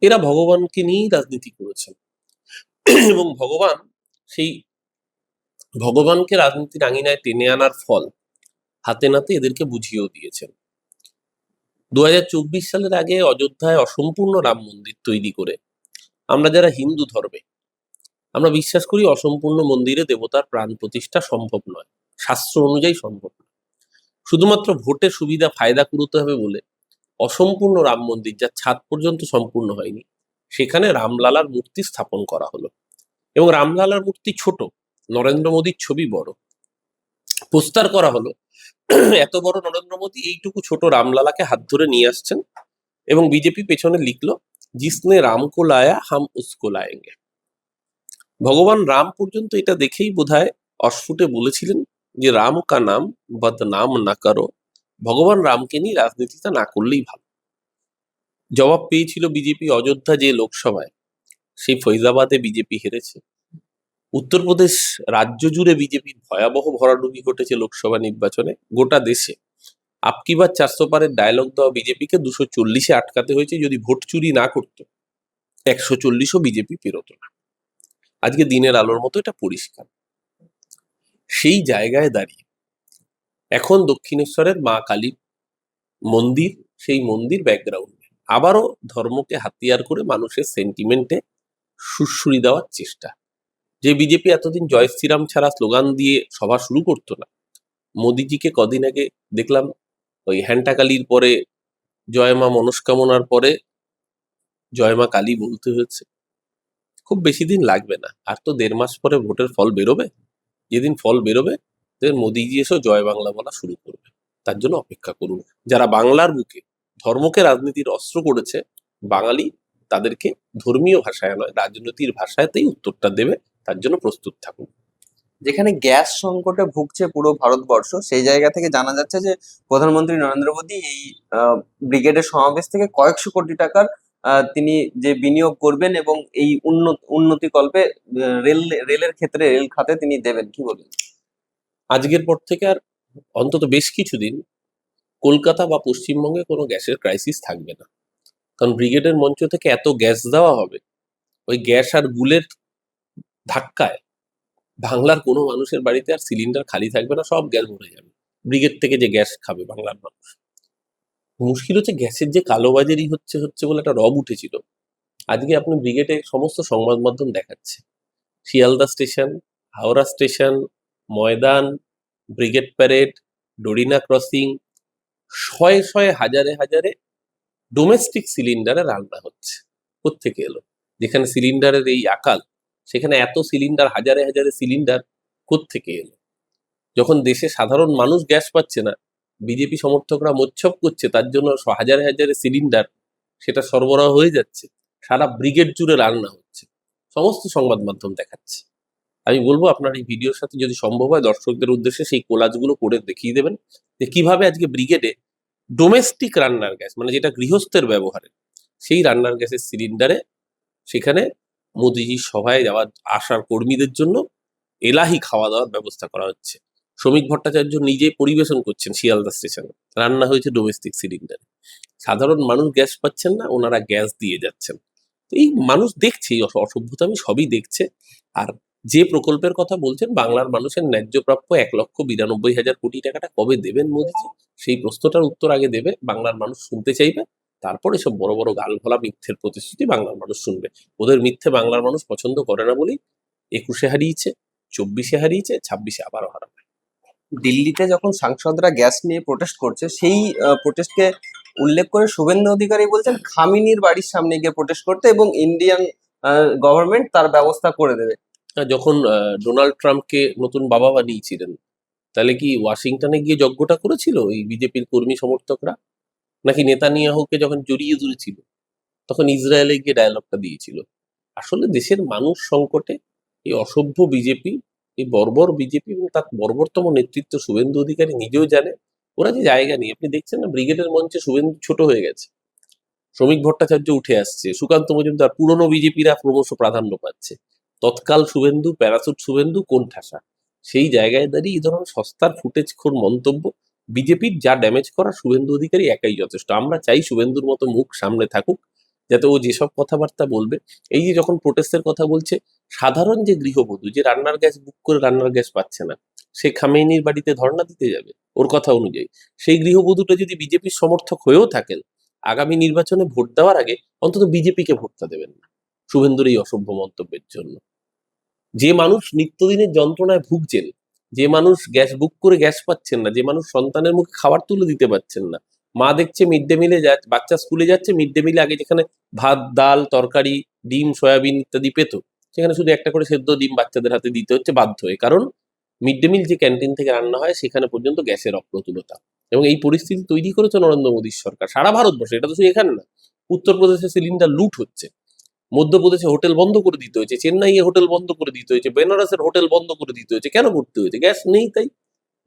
এরা ভগবানকে নিয়েই রাজনীতি করেছেন এবং সেই ভগবানকে রাজনীতির আঙিনায় টেনে আনার ফল হাতে নাতে এদেরকে বুঝিয়েও দিয়েছেন। 2024 সালের আগে অযোধ্যায় অসম্পূর্ণ রাম মন্দির তৈরি করে আমরা যারা হিন্দু ধর্মে আমরা বিশ্বাস করি অসম্পূর্ণ মন্দিরে দেবতার প্রাণ প্রতিষ্ঠা সম্ভব নয়, শাস্ত্র অনুযায়ী সম্ভব নয়। শুধুমাত্র ভোটের সুবিধা ফায়দা কুড়োতে হবে বলে অসম্পূর্ণ রাম মন্দির, যার ছাদ পর্যন্ত সম্পূর্ণ হয়নি, সেখানে রামলালার মূর্তি স্থাপন করা হলো। এবং রামলালার মূর্তি ছোট, নরেন্দ্র মোদীর ছবি বড়, পোস্টার করা হলো এত বড় নরেন্দ্র মোদী এইটুকু ছোট রামলালাকে হাত ধরে নিয়ে আসছেন এবং বিজেপি পেছনে লিখলো জিসনে রাম কো লায়া হাম উসকো লায়েঙ্গে। ভগবান রাম পর্যন্ত এটা দেখেই বোধহয় অস্ফুটে বলেছিলেন যে রাম কা নাম বদনাম না করো, ভগবান রামকে নিয়ে রাজনীতিটা না করলেই ভালো। জবাব পেয়েছিল বিজেপি অযোধ্যা যে লোকসভায়, সেই ফৈজাবাদে বিজেপি হেরেছে। উত্তরপ্রদেশ রাজ্য জুড়ে বিজেপির ভয়াবহ ভরাডুবি ঘটেছে লোকসভা নির্বাচনে। গোটা দেশে আপকি বার 400 পারের ডায়লগ দেওয়া বিজেপিকে 240-এ আটকাতে হয়েছে। যদি ভোট চুরি না করতো 140ও বিজেপি পেরোত না। আজকে দিনের আলোর মতো এটা পরিষ্কার। সেই জায়গায় দাঁড়িয়ে এখন দক্ষিণেশ্বরের মা কালী মন্দির, সেই মন্দির ব্যাকগ্রাউন্ডে আবারও ধর্মকে হাতিয়ার করে মানুষের সেন্টিমেন্টে সুড়সুড়ি দেওয়ার চেষ্টা। যে বিজেপি এতদিন জয় শ্রীরাম ছাড়া স্লোগান দিয়ে সভা শুরু করতো না, মোদিজিকে কদিন আগে দেখলাম ওই হ্যান্টাকালির পরে জয় মা মনস্কামনার পরে জয় মা কালী বলতে হয়েছে। খুব বেশি দিন লাগবে না, আর তো 1.5 মাস পরে ভোটের ফল বেরোবে। যেদিন ফল বেরোবে মোদিজি এসেও জয় বাংলা বলা শুরু করবে। তার জন্য অপেক্ষা করুন। যারা বাংলার বুকে ধর্মকে রাজনীতির অস্ত্র করেছে, বাঙালি তাদেরকে ধর্মীয় ভাষায় নয় রাজনীতির ভাষাতেই উত্তরটা দেবে। তার জন্য প্রস্তুত থাকুন। যেখানে গ্যাস সংকটে ভুগছে পুরো ভারতবর্ষ, সেই জায়গা থেকে জানা যাচ্ছে যে প্রধানমন্ত্রী নরেন্দ্র মোদী এই ব্রিগেডের সমাবেশ থেকে কয়েকশো কোটি টাকার তিনি যে বিনিয়োগ করবেন এবং এই উন্নতিকল্পে রেলের ক্ষেত্রে, রেল খাতে তিনি দেবেন, কি বলবেন? আজকের পর থেকে আর অন্তত বেশ কিছুদিন কলকাতা বা পশ্চিমবঙ্গে কোনো গ্যাসের ক্রাইসিস থাকবে না। কারণ ব্রিগেডের মঞ্চ থেকে এত গ্যাস দেওয়া হবে, ওই গ্যাস আর গুলের ধাক্কায় বাংলার কোনো মানুষের বাড়িতে আর সিলিন্ডার খালি থাকবে না, সব গ্যাস ভরে যাবে। ব্রিগেড থেকে যে গ্যাস খাবে বাংলার মানুষ। মুশকিল হচ্ছে গ্যাসের যে কালোবাজারি হচ্ছে বলে একটা রব উঠেছিল। আজকে আপনি ব্রিগেডে সমস্ত সংবাদ মাধ্যম দেখাচ্ছে, শিয়ালদা স্টেশন, হাওড়া স্টেশন, ময়দান, ব্রিগেড প্যারেড, ডোরিনা ক্রসিং, শয়ে শয়ে হাজারে হাজারে ডোমেস্টিক সিলিন্ডারে রান্না হচ্ছে। কোত্থেকে এলো? যেখানে সিলিন্ডারের এই আকাল, সেখানে এত সিলিন্ডার, হাজারে হাজারে সিলিন্ডার কোত্থেকে এলো? যখন দেশে সাধারণ মানুষ গ্যাস পাচ্ছে না, বিজেপি সমর্থকরা মোচ্ছব করছে তার জন্য হাজারে হাজারে সিলিন্ডার সেটা সরবরাহ হয়ে যাচ্ছে, সারা ব্রিগেড জুড়ে রান্না হচ্ছে, সমস্ত সংবাদ মাধ্যম দেখাচ্ছে। আমি বলবো আপনার এই ভিডিওর সাথে যদি সম্ভব হয় দর্শকদের উদ্দেশ্যে সেই কোলাজগুলো করে দেখিয়ে দেবেন যে কিভাবে আজকে ব্রিগেডে ডোমেস্টিক রান্নার গ্যাস, মানে যেটা গৃহস্থের ব্যবহারে, সেই রান্নার গ্যাসের সিলিন্ডারে সেখানে মোদিজির সভায় যাওয়ার আসার কর্মীদের জন্য এলাহি খাওয়া দাওয়ার ব্যবস্থা করা হচ্ছে। শ্রমিক ভট্টাচার্য নিজে পরিবেশন করছেন শিয়ালদা স্টেশনে, রান্না হয়েছে ডোমেস্টিক সিলিন্ডারে। সাধারণ মানুষ গ্যাস পাচ্ছেন না, ওনারা গ্যাস দিয়ে যাচ্ছেন। এই মানুষ দেখছে, এই অসভ্যতামি সবই দেখছে। আর যে প্রকল্পের কথা বলছেন, বাংলার মানুষের ন্যায্য প্রাপ্য 1,92,000 কোটি টাকাটা কবে দেবেন মোদিজি, সেই প্রশ্নটার উত্তর আগে দেবে। বাংলার মানুষ শুনতে চাইবে, তারপর এসব বড় বড় গাল ভোলা মিথ্যের প্রতিশ্রুতি বাংলার মানুষ শুনবে। ওদের মিথ্যে বাংলার মানুষ পছন্দ করে না বলেই 21-এ হারিয়েছে, 24-এ হারিয়েছে, 26-এ আবারও হারাবে। দিল্লিতে যখন সাংসদরা গ্যাস নিয়ে প্রোটেস্ট করছে, সেই প্রোটেস্টকে উল্লেখ করে শুভেন্দু অধিকারী বলছেন খামিনির বাড়ির সামনে গিয়ে প্রোটেস্ট করতে এবং ইন্ডিয়ান গভর্নমেন্ট তার ব্যবস্থা করে দেবে। যখন ডোনাল্ড ট্রাম্পকে নতুন বাবা বানিয়েছিলেন, তাহলে কি ওয়াশিংটনে গিয়ে যজ্ঞটা করেছিল এই বিজেপির কর্মী সমর্থকরা? নাকি নেতানিয়াহুকে যখন জড়িয়ে ধরেছিল তখন ইসরায়েলে গিয়ে ডায়লগটা দিয়েছিল? আসলে দেশের মানুষ সংকটে এই অসভ্য বিজেপি, এই বর্বর বিজেপি এবং তার বর্বরতম নেতৃত্ব শুভেন্দু অধিকারী নিজেও জানে ওরা যে জায়গা নিয়ে। আপনি দেখছেন না, ব্রিগেডের মঞ্চে শুভেন্দু ছোট হয়ে গেছে, শ্রমিক ভট্টাচার্য উঠে আসছে, সুকান্ত মজুমদার, পুরনো বিজেপিরা ক্রমশ প্রাধান্য পাচ্ছে। তৎকাল শুভেন্দু, প্যারাসুট শুভেন্দু কোণঠাসা। সেই জায়গায় দাঁড়িয়ে এই ধরনের সস্তার ফুটেজখোর মন্তব্য, বিজেপির যা ড্যামেজ করা শুভেন্দু অধিকারী একাই যথেষ্ট। আমরা চাই শুভেন্দুর মতো মুখ সামনে থাকুক, যাতে ও যেসব কথাবার্তা বলবে, এই যে যখন প্রোটেস্টের কথা বলছে, সাধারণ যে গৃহবধূ যে রান্নার গ্যাস বুক করে রান্নার গ্যাস পাচ্ছে না, সে খামেইনির বাড়িতে ধর্ণা দিতে যাবে ওর কথা অনুযায়ী। সেই গৃহবধূটা যদি বিজেপির সমর্থক হয়েও থাকেন, আগামী নির্বাচনে ভোট দেওয়ার আগে অন্তত বিজেপিকে ভোটটা দেবেন না শুভেন্দুর এই অসভ্য মন্তব্যের জন্য। যে মানুষ নিত্যদিনের যন্ত্রণায় ভুগছেন, যে মানুষ গ্যাস বুক করে গ্যাস পাচ্ছেন না, যে মানুষ সন্তানের মুখে খাবার তুলে দিতে পারছেন না, মা দেখছে মিড ডে মিলে বাচ্চা স্কুলে যাচ্ছে, মিড ডে মিলে আগে যেখানে ভাত ডাল তরকারি ডিম সয়াবিন ইত্যাদি পেত, সেখানে শুধু একটা করে সেদ্ধ ডিম বাচ্চাদের হাতে দিতে হচ্ছে বাধ্য হয়ে, কারণ মিড ডে মিল যে ক্যান্টিন থেকে রান্না হয় সেখানে পর্যন্ত গ্যাসের অপ্রতুলতা। এবং এই পরিস্থিতি তৈরি করেছে নরেন্দ্র মোদীর সরকার সারা ভারতবর্ষে, এটা তো শুধু এখানে না। উত্তরপ্রদেশে সিলিন্ডার লুট হচ্ছে, মধ্যপ্রদেশে হোটেল বন্ধ করে দিতে হয়েছে, চেন্নাইয়ে হোটেল বন্ধ করে দিতে হয়েছে, বেনারসের হোটেল বন্ধ করে দিতে হয়েছে। কেন করতে হয়েছে? গ্যাস নেই তাই।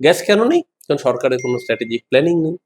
গ্যাস কেন নেই? কারণ সরকারের কোনো স্ট্র্যাটেজিক প্ল্যানিং নেই।